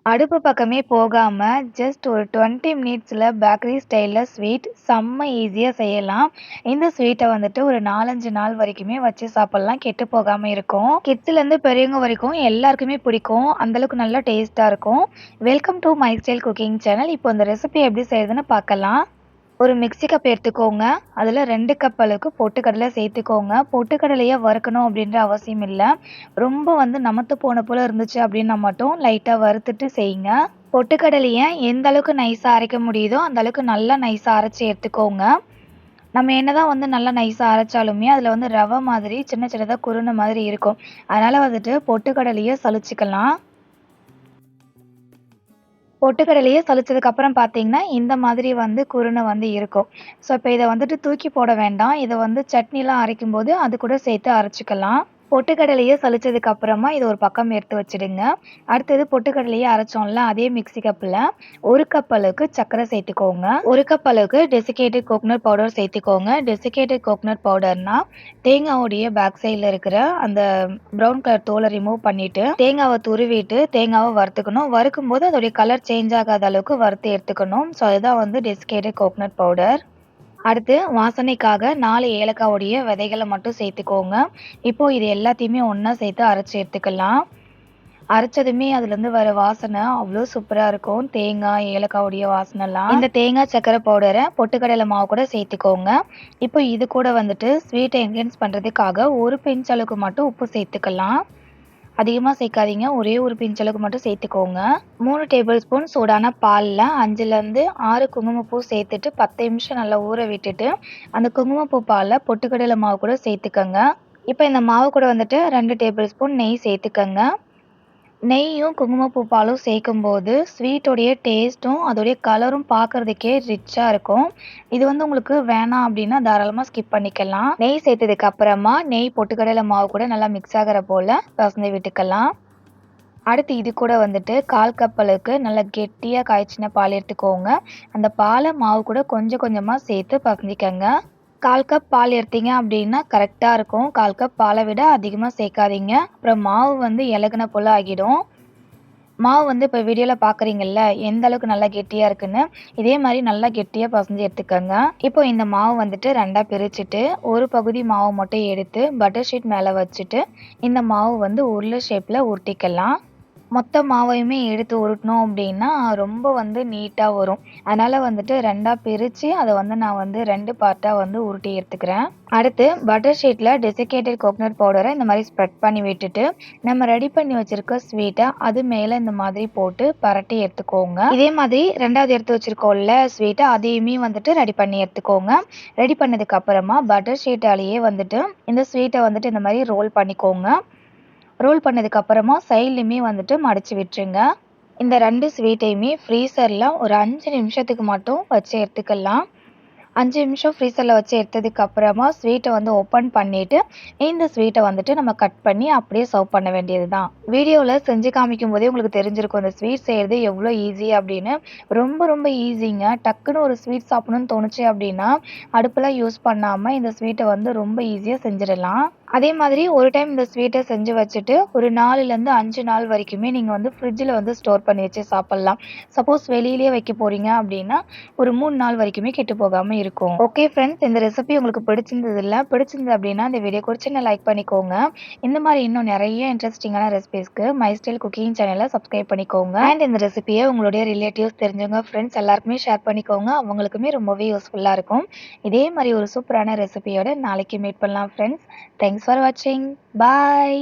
அடுப்பு பக்கமே போகாம ஜஸ்ட் ஒரு 20 மினிட்ஸ்ல பேக்கரி ஸ்டைல்ல ஸ்வீட் செம்ம ஈஸியா செய்யலாம். இந்த ஸ்வீட்ட வந்துட்டு ஒரு 4, 5 நாள் வரைக்குமே வச்சு சாப்பிடலாம். கெட்டு போகாம இருக்கும். கிட்ஸ்லேருந்து பெரியவங்க வரைக்கும் எல்லாருக்குமே பிடிக்கும். அந்த அளவுக்கு நல்லா டேஸ்ட்டா இருக்கும். Welcome to my style cooking channel. இப்போ இந்த ரெசிபி எப்படி செய்றதுன்னு பார்க்கலாம். ஒரு மிக்ஸி கப் எடுத்துக்கோங்க. அதில 2 கப் அளவுக்கு பொட்டுக்கடலை சேர்த்துக்கோங்க. பொட்டுக்கடலைய வறுக்கணும் அப்படின்ற அவசியம் இல்ல. ரொம்ப நமத்து போன போல இருந்துச்சு அப்படின்னா மட்டும் லைட்டா வறுத்துட்டு செய்யுங்க. பொட்டுக்கடலைய எந்த அளவுக்கு நைஸா அரைக்க முடியுதோ, அந்த அளவுக்கு நல்லா நைஸா அரைச்சு எடுத்துக்கோங்க. நம்ம என்னதான் நல்லா நைஸா அரைச்சாலுமே, அதில ரவை மாதிரி சின்ன சின்னதா குருணை மாதிரி இருக்கும். அதனால பொட்டுக்கடலைய சலிச்சுக்கலாம். பொட்டுக்கடலைய சலிச்சதுக்கு அப்புறம் பார்த்தீங்கன்னா, இந்த மாதிரி குருணை இருக்கும். ஸோ, இப்ப இத தூக்கி போட வேண்டாம். இத சட்னிலாம் அரைக்கும்போது அது கூட சேர்த்து அரைச்சுக்கலாம். பொட்டுக்கடலைய சலிச்சதுக்கு அப்புறமா இத ஒரு பக்கம் எடுத்து வச்சுடுங்க. அடுத்தது பொட்டுக்கடலைய அரைச்சோம்ல, அதே மிக்ஸி கப்ல 1 கப் அளவுக்கு சர்க்கரை சேர்த்துக்கோங்க. 1 கப் அளவுக்கு டெசிகேட்டட் கோகனட் பவுடர் சேர்த்துக்கோங்க. டெசிகேட்டட் கோகனட் பவுடர்னா, தேங்காவுடைய பேக் சைடுல இருக்கிற அந்த ப்ரவுன் கலர் தோல ரிமூவ் பண்ணிட்டு, தேங்காவ துருவிட்டு, தேங்காவ வறுத்துக்கணும். வறுக்கும்போது அதோடைய கலர் சேஞ்ச் ஆகாத அளவுக்கு வறுத்து எடுத்துக்கணும். ஸோ, அதுதான் டெசிகேட்டட் கோகனட் பவுடர். அடுத்து வாசனைக்காக 4 ஏலக்காவுடைய விதைகள மட்டும் சேர்த்துக்கோங்க. இப்போ இது எல்லாத்தையுமே ஒண்ணா சேர்த்து அரைச்சு எடுத்துக்கலாம். அரைச்சதுமே அதுலேருந்து வர வாசனை அவ்ளோ சூப்பரா இருக்கும். தேங்காய், ஏலக்காவுடைய வாசனைலாம். இந்த தேங்காய் சர்க்கரை பவுடர பொட்டுக்கடலை மாவு கூட சேர்த்துக்கோங்க. இப்போ இது கூட ஸ்வீட்ட என்ஹான்ஸ் பண்றதுக்காக 1 பிஞ்ச் அளவுக்கு மட்டும் உப்பு சேர்த்துக்கலாம். அதிகமா சேர்க்காதீங்க. ஒரே ஒரு பிஞ்ச் அளவுக்கு மட்டும் சேர்த்துக்கோங்க. 3 டேபிள் ஸ்பூன் சூடான பால்ல 5லேருந்து 6 குங்குமப்பூ சேர்த்துட்டு 10 நிமிஷம் நல்லா ஊற விட்டுட்டு, அந்த குங்குமப்பூ பால்ல பொட்டுக்கடலை மாவு கூட சேர்த்துக்கங்க. இப்ப இந்த மாவு கூட 2 டேபிள் ஸ்பூன் நெய் சேர்த்துக்கங்க. நெய்யும் குங்குமப்பூ பாலும் சேர்க்கும்போது ஸ்வீட்டோடைய டேஸ்ட்டும் அதோடைய கலரும் பார்க்கறதுக்கே ரிச்சா இருக்கும். இது உங்களுக்கு வேணாம் அப்படின்னா தாராளமா ஸ்கிப் பண்ணிக்கலாம். நெய் சேர்த்ததுக்கு அப்புறமா நெய் பொட்டுக்கடலை மாவு கூட நல்லா மிக்ஸ் ஆகிற போல பிசைஞ்சு விட்டுக்கலாம். அடுத்து இது கூட 1/4 கப் அளவுக்கு நல்லா கெட்டியா காய்ச்சின பால் எடுத்துக்கோங்க. அந்த பாலை மாவு கூட கொஞ்சம் கொஞ்சமா சேர்த்து பிசைஞ்சிக்கங்க. 1/4 கப் பால் எடுத்தீங்க அப்படின்னா கரெக்டா இருக்கும். 1/4 கப் பாலை விட அதிகமா சேர்க்காதீங்க. அப்புறம் மாவு இலகுன போல ஆகிடும். மாவு இப்போ வீடியோல பார்க்குறீங்கல்ல, எந்த அளவுக்கு நல்லா கெட்டியா இருக்குன்னு. இதே மாதிரி நல்லா கெட்டியா பிசைஞ்சு எடுத்துக்கங்க. இப்போ இந்த மாவு 2ஆ பிரிச்சுட்டு, ஒரு பகுதி மாவு மட்டும் எடுத்து பட்டர் ஷீட் மேல வச்சுட்டு, இந்த மாவு உருளை ஷேப்ல உருட்டிக்கலாம். மொத்த மாவையுமே எடுத்து உருட்டினோம் அப்படின்னா, ரொம்ப நீட்டா வரும். அதனால 2ஆ பிரிச்சு அத நான் 2 பார்ட்டா உருட்டி எடுத்துக்கிறேன். அடுத்து பட்டர் ஷீட்ல டெசிகேட்டட் கோகனட் பவுடர இந்த மாதிரி ஸ்ப்ரெட் பண்ணி விட்டுட்டு, நம்ம ரெடி பண்ணி வச்சிருக்க ஸ்வீட்ட அது மேல இந்த மாதிரி போட்டு பரட்டி எடுத்துக்கோங்க. இதே மாதிரி 2வது எடுத்து வச்சிருக்கோம்ல ஸ்வீட்ட, அதையுமே ரெடி பண்ணி எடுத்துக்கோங்க. ரெடி பண்ணதுக்கு அப்புறமா பட்டர் ஷீட்டாலேயே இந்த ஸ்வீட்ட இந்த மாதிரி ரோல் பண்ணிக்கோங்க. ரோல் பண்ணதுக்கு அப்புறமா சைட்லயுமே மடிச்சு விட்டுருங்க. இந்த 2 ஸ்வீட்டையுமே ஃப்ரீசர்ல ஒரு 5 நிமிஷத்துக்கு மட்டும் வச்சு எடுத்துக்கலாம். 5 நிமிஷம் ஃப்ரீசர்ல வச்சு எடுத்ததுக்கு அப்புறமா ஸ்வீட்ட ஓப்பன் பண்ணிட்டு, இந்த ஸ்வீட்ட நம்ம கட் பண்ணி அப்படியே சர்வ் பண்ண வேண்டியது தான். வீடியோல செஞ்சு காமிக்கும்போதே உங்களுக்கு தெரிஞ்சிருக்கும் இந்த ஸ்வீட் செய்யறது எவ்வளோ ஈஸி அப்படின்னு. ரொம்ப ரொம்ப ஈஸிங்க. டக்குன்னு ஒரு ஸ்வீட் சாப்பிடணும்னு தோணுச்சு அப்படின்னா, அடுப்பெல்லாம் யூஸ் பண்ணாம இந்த ஸ்வீட்ட ரொம்ப ஈஸியா செஞ்சிடலாம். அதே மாதிரி ஒரு டைம் இந்த ஸ்வீட்ட செஞ்சு வச்சுட்டு, ஒரு 4லேருந்து 5 நாள் வரைக்குமே நீங்க ஃப்ரிட்ஜ்ல ஸ்டோர் பண்ணி வச்சு சாப்பிடலாம். சப்போஸ் வெளியிலேயே வைக்க போறீங்க அப்படின்னா, ஒரு 3 நாள் வரைக்குமே கெட்டு போகாம இருக்கும். ஓகே ஃப்ரெண்ட்ஸ், இந்த ரெசிபி உங்களுக்கு பிடிச்சிருந்தது அப்படின்னா இந்த வீடியோக்கு ஒரு சின்ன லைக் பண்ணிக்கோங்க. இந்த மாதிரி இன்னும் நிறைய இன்ட்ரெஸ்டிங்கான ரெசிபீஸ்க்கு மை ஸ்டைல் குக்கிங் சேனலை சப்ஸ்கிரைப் பண்ணிக்கோங்க. அண்ட் இந்த ரெசிபியை உங்களுடைய ரிலேட்டிவ்ஸ், தெரிஞ்சவங்க, ஃப்ரெண்ட்ஸ் எல்லாருக்குமே ஷேர் பண்ணிக்கோங்க. அவங்களுக்குமே ரொம்பவே யூஸ்ஃபுல்லா இருக்கும். இதே மாதிரி ஒரு சூப்பரான ரெசிபியோட நாளைக்கு மீட் பண்ணலாம் ஃப்ரெண்ட்ஸ். தேங்க்ஸ் ஃபார் வாட்சிங். பாய்.